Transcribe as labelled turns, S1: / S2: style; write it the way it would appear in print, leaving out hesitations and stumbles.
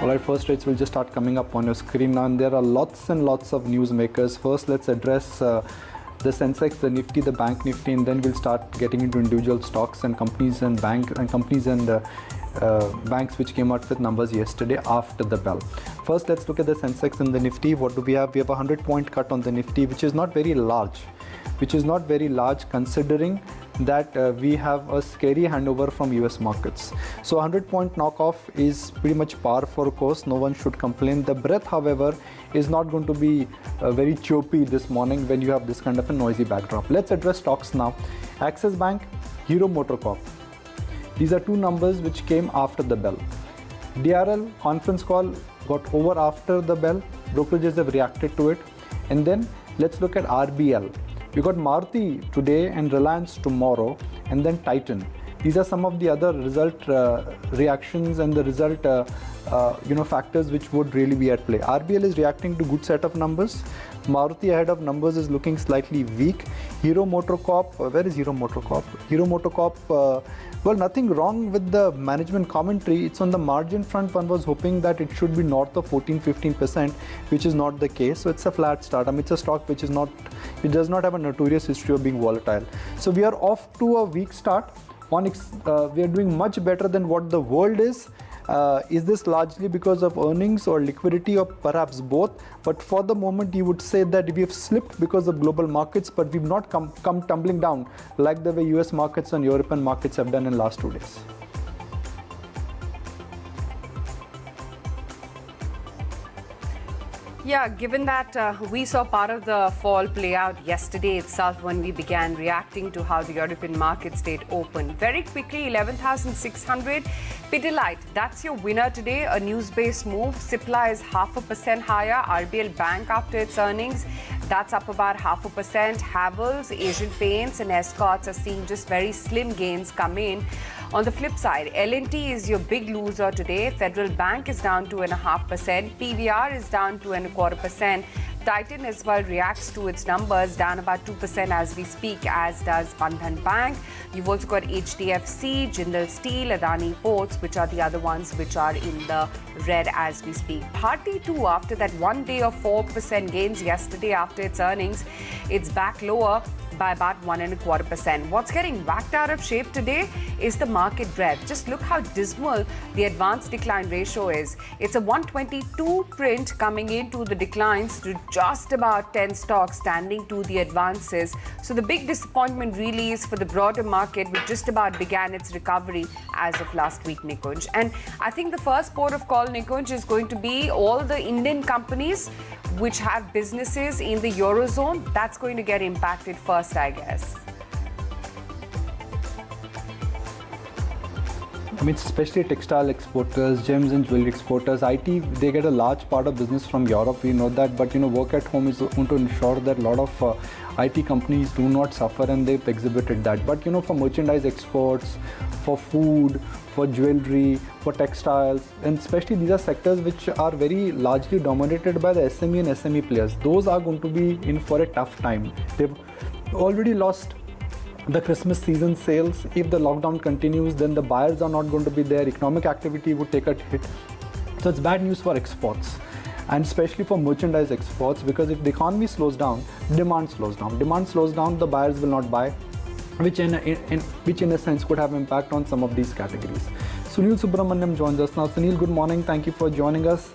S1: Alright, first rates will just start coming up on your screen now, and there are lots and lots of newsmakers. First, let's address the Sensex, the Nifty, the Bank Nifty, and then we'll start getting into individual stocks and companies and banks which came out with numbers yesterday after the bell. First, let's look at the Sensex and the Nifty. What do we have? We have a 100-point cut on the Nifty, which is not very large. Considering that we have a scary handover from US markets. So 100-point knockoff is pretty much par for course. No one should complain. The breath, however, is not going to be very choppy this morning when you have this kind of a noisy backdrop. Let's address stocks now. Axis Bank, Hero Motocorp. These are two numbers which came after the bell. DRL conference call got over after the bell. Brokerages have reacted to it. And then let's look at RBL. We got Maruti today and Reliance tomorrow, and then Titan. These are some of the other result reactions and the result factors which would really be at play. RBL is reacting to good set of numbers. Maruti ahead of numbers is looking slightly weak. Hero Motocorp, where is Hero Motocorp? Hero Motocorp, well, nothing wrong with the management commentary. It's on the margin front. One was hoping that it should be north of 14-15%, which is not the case. So it's a flat start. I mean, it's a stock which does not have a notorious history of being volatile. So we are off to a weak start. We are doing much better than what the world is. Is this largely because of earnings or liquidity, or perhaps both? But for the moment, you would say that we have slipped because of global markets, but we've not come tumbling down like the way US markets and European markets have done in the last 2 days.
S2: Yeah, given that we saw part of the fall play out yesterday itself when we began reacting to how the European market stayed open. Very quickly, 11,600. Pidilite, that's your winner today, a news-based move. Cipla is 0.5% higher. RBL Bank after its earnings, that's up about 0.5%. Havells, Asian Paints and Escorts are seeing just very slim gains come in. On the flip side, L&T is your big loser today. Federal Bank is down 2.5%. PVR is down 2.25%. Titan as well reacts to its numbers, down about 2% as we speak, as does Bandhan Bank. You've also got HDFC, Jindal Steel, Adani Ports, which are the other ones which are in the red as we speak. Bharti too, after that 1 day of 4% gains yesterday after its earnings, it's back lower by about 1.25%. What's getting whacked out of shape today is the market breadth. Just look how dismal the advanced decline ratio is. It's a 122 print coming into the declines to just about 10 stocks standing to the advances. So the big disappointment really is for the broader market, which just about began its recovery as of last week, Nikunj. And I think the first port of call, Nikunj, is going to be all the Indian companies which have businesses in the Eurozone. That's going to get impacted first, I guess.
S1: I mean, especially textile exporters, gems and jewelry exporters, IT, they get a large part of business from Europe, we know that, but work at home is going to ensure that a lot of IT companies do not suffer, and they've exhibited that. But for merchandise exports, for food, for jewelry, for textiles, and especially these are sectors which are very largely dominated by the SME and SME players. Those are going to be in for a tough time. They've already lost the Christmas season sales. If the lockdown continues, then the buyers are not going to be there. Economic activity would take a hit. So it's bad news for exports, and especially for merchandise exports, because if the economy slows down, demand slows down. Demand slows down, the buyers will not buy, which in a sense could have impact on some of these categories. Sunil Subramaniam joins us now. Sunil, good morning. Thank you for joining us.